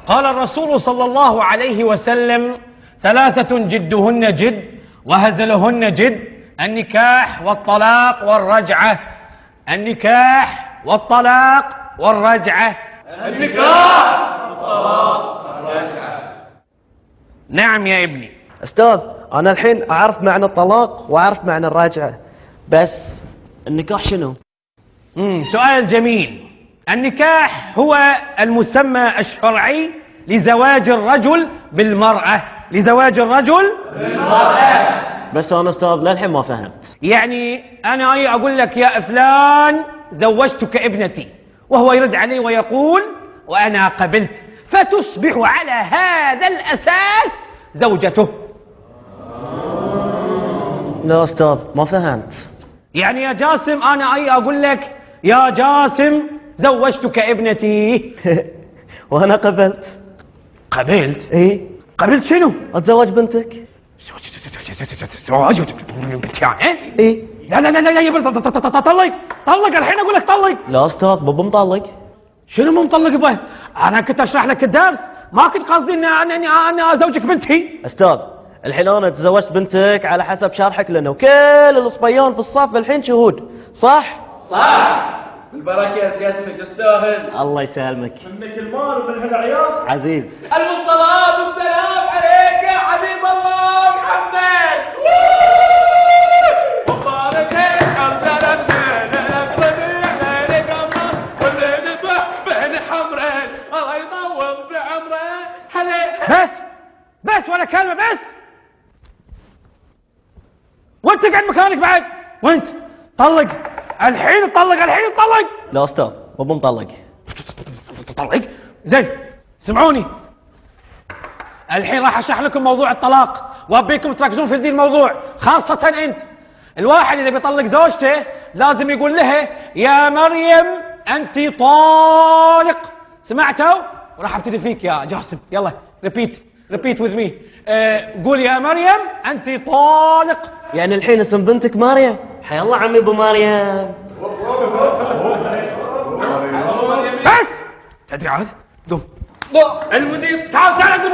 قال الرسول صلى الله عليه وسلم: ثلاثة جدهن جد وهزلهن جد: النكاح والطلاق والرجعة. النكاح والطلاق والرجعة. النكاح والطلاق والرجعة. نعم يا ابني. أستاذ، أنا الحين أعرف معنى الطلاق وأعرف معنى الرجعة، بس النكاح شنو؟ سؤال جميل. النكاح هو المسمى الشرعي لزواج الرجل بالمرأة. لزواج الرجل بالمرأة. بس أنا أستاذ للحين ما فهمت. يعني أنا أقول لك: يا فلان زوجتك ابنتي، وهو يرد علي ويقول: وأنا قبلت، فتصبح على هذا الأساس زوجته. لا أستاذ ما فهمت. يعني يا جاسم أنا أقول لك: يا جاسم زوجتك ابنتي. وأنا قبلت. قبلت؟ إيه. قبلت شنو؟ أتزوج بنتك. زواج بنتي يعني؟ إيه. لا لا لا لا يا طلق طلق الحين أقول لك طلق. لا أستاذ بابا مطلق. شنو مو مطلق به؟ أنا كنت أشرح لك الدرس، ما كنت قصدي أن أزوجك بنتي. أستاذ الحين أنا تزوجت بنتك على حسب شرحك لنا، وكل الصبيان في الصف الحين شهود، صح؟ صح. البركة يا جاسم تستاهل. الله يسلمك. منك المال ومن هالعيال. عزيز. ألف الصلاة والسلام عليك يا حبيب الله محمد. مباركين أرسلت بينك وبين قمر، واللي ذبح بين حمرين الله يطول بعمره. هلي بس ولا كلمة بس. وانت قاعد مكانك بعد. وانت طلق الحين، طلق الحين، طلق. لا أستاذ بابا مطلق. طلق زين. سمعوني الحين راح اشرح لكم موضوع الطلاق، وابيكم تركزون في ذي الموضوع، خاصة انت. الواحد اذا بيطلق زوجته لازم يقول لها: يا مريم انت طالق. سمعتوا؟ وراح ابتدي فيك يا جاسم. يلا ريبيت وذ مي. قول: يا مريم انت طالق. يعني الحين اسم بنتك مريم؟ حي الله عمي ابو مريم. بس تدري عاد؟ قوم. المدير تعال عند المدير.